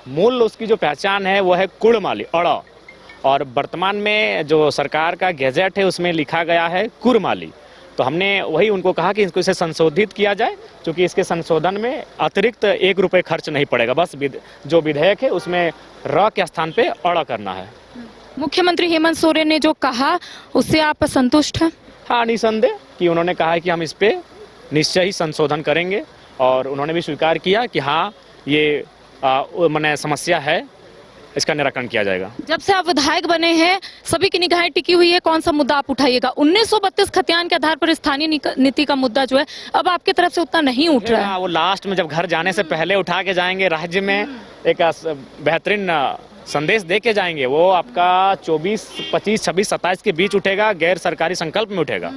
मूल उसकी जो पहचान है वो है कुड़माली अड़ा, और वर्तमान में जो सरकार का गैजेट है उसमें लिखा गया है कुरमाली। तो हमने वही उनको कहा कि इसको इसे संशोधित किया जाए, क्योंकि इसके संशोधन में अतिरिक्त 1 रुपये खर्च नहीं पड़ेगा, बस जो विधेयक है उसमें र के स्थान पे अड़ा करना है। मुख्यमंत्री हेमंत सोरेन ने जो कहा उससे आप संतुष्ट हैं? हाँ, निसंदेह कि उन्होंने कहा है कि हम इस पे निश्चय ही संशोधन करेंगे, और उन्होंने भी स्वीकार किया कि हाँ ये माने समस्या है, इसका निराकरण किया जाएगा। जब से आप विधायक बने हैं सभी की निगाहें टिकी हुई है, कौन सा मुद्दा आप उठाइएगा? 1932 खतियान के आधार पर स्थानीय नीति का मुद्दा जो है अब आपकी तरफ से उतना नहीं उठ रहा है। वो लास्ट में जब घर जाने से पहले उठा के जाएंगे, राज्य में एक बेहतरीन संदेश दे के जाएंगे। वो आपका 24, 25, 26, 27 के बीच उठेगा, गैर सरकारी संकल्प में उठेगा,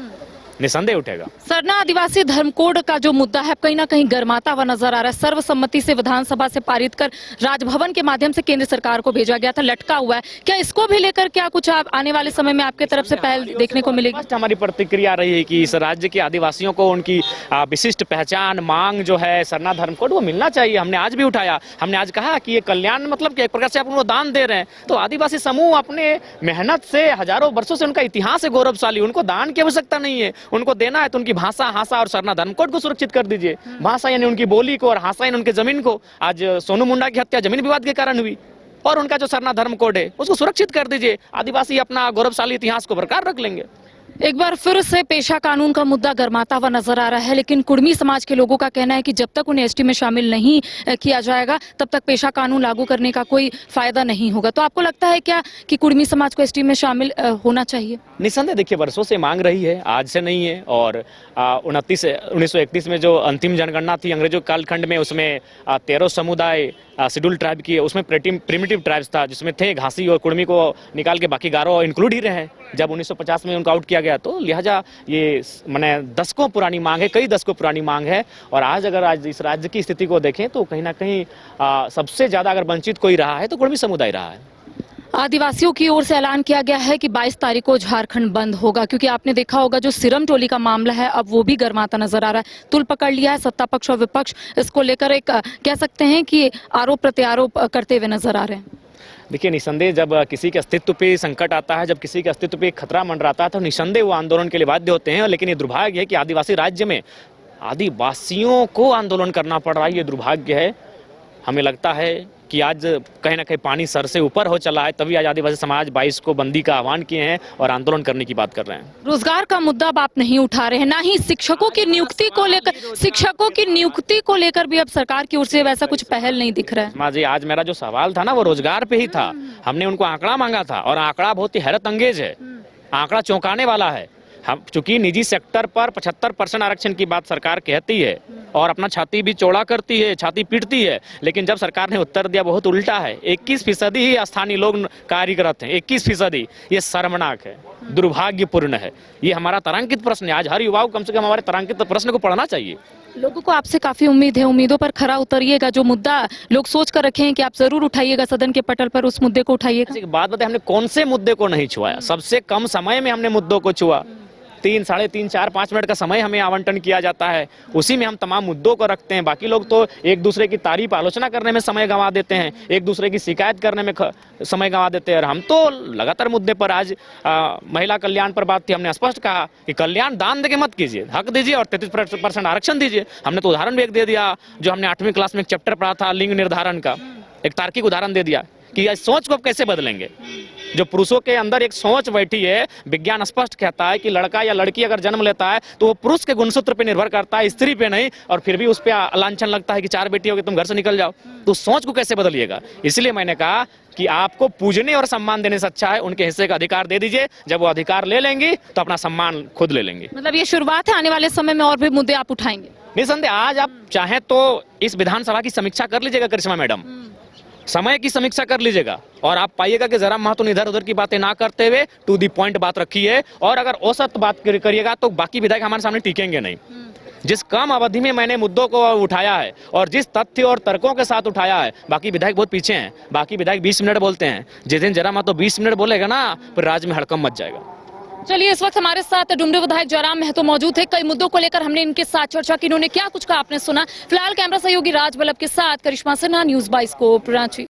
निसंदेह उठेगा। सरना आदिवासी धर्म कोड का जो मुद्दा है कहीं ना कहीं गर्माता हुआ नजर आ रहा है। सर्वसम्मति से विधानसभा से पारित कर राजभवन के माध्यम से केंद्र सरकार को भेजा गया था, लटका हुआ है। क्या इसको भी लेकर क्या कुछ आने वाले समय में आपके तरफ से पहल देखने को मिलेगी? हमारी प्रतिक्रिया रही है कि इस राज्य के आदिवासियों को उनकी विशिष्ट पहचान मांग जो है सरना धर्म कोड वो मिलना चाहिए। हमने आज भी उठाया, हमने आज कहा कि ये कल्याण मतलब कि एक प्रकार से आप उनको दान दे रहे हैं। तो आदिवासी समूह अपने मेहनत से हजारों वर्षों से उनका इतिहास है गौरवशाली, उनको दान की आवश्यकता नहीं है। उनको देना है तो उनकी भाषा, हासा और सरना धर्म कोड को सुरक्षित कर दीजिए। भाषा यानी उनकी बोली को, और हासा यानी उनकी जमीन को। आज सोनू मुंडा की हत्या जमीन विवाद के कारण हुई, और उनका जो सरना धर्म कोड है उसको सुरक्षित कर दीजिए। आदिवासी अपना गौरवशाली इतिहास को बरकरार रख लेंगे। एक बार फिर से पेशा कानून का मुद्दा गर्माता हुआ नजर आ रहा है, लेकिन कुर्मी समाज के लोगों का कहना है कि जब तक उन्हें एसटी में शामिल नहीं किया जाएगा तब तक पेशा कानून लागू करने का कोई फायदा नहीं होगा। तो आपको लगता है क्या कि कुर्मी समाज को एसटी में शामिल होना चाहिए? निसंदेह देखिए, वर्षों से मांग रही है, आज से नहीं है। और 1931 में जो अंतिम जनगणना थी अंग्रेजों के कालखंड में, उसमें 13 समुदाय शेड्यूल ट्राइब की, उसमें प्रिमिटिव ट्राइब्स था, जिसमें थे घासी और कुर्मी को निकाल के बाकी गारो इंक्लूड ही रहे। जब 1950 में उनको आउट किया गया, तो लिहाजा ये माने दशकों पुरानी मांग है, कई दशकों पुरानी मांग है। और आज अगर आज इस राज्य की स्थिति को देखें तो कहीं ना कहीं सबसे ज्यादा अगर वंचित कोई रहा है तो कुर्मी समुदाय रहा है। आदिवासियों की ओर से ऐलान किया गया है कि 22 तारीख को झारखंड बंद होगा, क्योंकि आपने देखा होगा जो सिरम टोली का मामला है अब वो भी गर्माता नजर आ रहा है। तुल पकड़ लिया है सत्ता पक्ष और विपक्ष, इसको लेकर एक कह सकते हैं कि आरोप प्रत्यारोप करते हुए नजर आ रहे हैं। देखिए, निसंदेह जब किसी के अस्तित्व पे संकट आता है, जब किसी के अस्तित्व पे खतरा मंडराता है, तो निसंदेह वो आंदोलन के लिए बाध्य होते हैं। लेकिन ये दुर्भाग्य है कि आदिवासी राज्य में आदिवासियों को आंदोलन करना पड़ रहा है, ये दुर्भाग्य है। हमें लगता है कि आज कहीं ना कहीं पानी सर से ऊपर हो चला है, तभी आज आदिवासी समाज 22 को बंदी का आह्वान किए हैं और आंदोलन करने की बात कर रहे हैं। रोजगार का मुद्दा अब आप नहीं उठा रहे हैं, ना ही शिक्षकों की नियुक्ति को लेकर, शिक्षकों की नियुक्ति को लेकर भी अब सरकार की ओर से वैसा कुछ पहल नहीं दिख रहा है। जी, आज मेरा जो सवाल था ना वो रोजगार पे ही था। हमने उनको आंकड़ा मांगा था, और आंकड़ा बहुत ही हैरत अंगेज है, आंकड़ा चौंकाने वाला है। हम चूंकि निजी सेक्टर पर 75% आरक्षण की बात सरकार कहती है और अपना छाती भी चौड़ा करती है, छाती पीटती है, लेकिन जब सरकार ने उत्तर दिया बहुत उल्टा है। 21% ही स्थानीय लोग कार्यरत हैं, 21%। ये शर्मनाक है, दुर्भाग्यपूर्ण है। ये हमारा तारांकित प्रश्न है। आज हर युवा को कम से कम हमारे तारांकित प्रश्न को पढ़ना चाहिए। लोगों को आपसे काफी उम्मीद है, उम्मीदों पर खरा उतरिएगा। जो मुद्दा लोग सोच कर रखे हैं कि आप जरूर उठाइएगा सदन के पटल पर, उस मुद्दे को उठाइएगा। एक बात बताइए, हमने कौन से मुद्दे को नहीं छुआया? सबसे कम समय में हमने मुद्दों को छुआ। 3, साढ़े 3, 4, 5 मिनट का समय हमें आवंटन किया जाता है, उसी में हम तमाम मुद्दों को रखते हैं। बाकी लोग तो एक दूसरे की तारीफ आलोचना करने में समय गंवा देते हैं, एक दूसरे की शिकायत करने में समय गंवा देते हैं। और हम तो लगातार मुद्दे पर, आज महिला कल्याण पर बात थी, हमने स्पष्ट कहा कि कल्याण दान देके मत कीजिए, हक दीजिए और 33% आरक्षण दीजिए। हमने तो उदाहरण भी एक दे दिया, जो हमने 8वीं क्लास में एक चैप्टर पढ़ा था लिंग निर्धारण का, एक तार्किक उदाहरण दे दिया कि इस सोच को अब कैसे बदलेंगे। जो पुरुषों के अंदर एक सोच बैठी है, विज्ञान स्पष्ट कहता है कि लड़का या लड़की अगर जन्म लेता है तो वो पुरुष के गुणसूत्र पे निर्भर करता है, स्त्री पे नहीं। और फिर भी उस पर लांछन लगता है कि 4 बेटी होगी तुम घर से निकल जाओ। तो सोच को कैसे बदलिएगा? इसलिए मैंने कहा कि आपको पूजने और सम्मान देने से अच्छा है उनके हिस्से का अधिकार दे दीजिए। जब वो अधिकार ले लेंगी तो अपना सम्मान खुद ले लेंगे। मतलब ये शुरुआत है, आने वाले समय में और भी मुद्दे आप उठाएंगे? निसंदेह, आज आप चाहें तो इस विधानसभा की समीक्षा कर लीजिएगा करिश्मा मैडम, समय की समीक्षा कर लीजिएगा, और आप पाइएगा कि जरा महत्व इधर उधर की बातें ना करते हुए टू दी पॉइंट बात रखी है। और अगर औसत बात करिएगा तो बाकी विधायक हमारे सामने टिकेंगे नहीं। जिस कम अवधि में मैंने मुद्दों को उठाया है और जिस तथ्य और तर्कों के साथ उठाया है, बाकी विधायक बहुत पीछे हैं। बाकी विधायक 20 मिनट बोलते हैं, जिस दिन जरा महत्व 20 मिनट बोलेगा ना, फिर राज्य में हड़कंप मच जाएगा। चलिए, इस वक्त हमारे साथ डुमरी विधायक जयराम महतो मौजूद थे। कई मुद्दों को लेकर हमने इनके साथ चर्चा की, इन्होंने क्या कुछ कहा आपने सुना। फिलहाल कैमरा सहयोगी राज वल्लभ के साथ करिश्मा सिन्हा, न्यूज़ 22 रांची।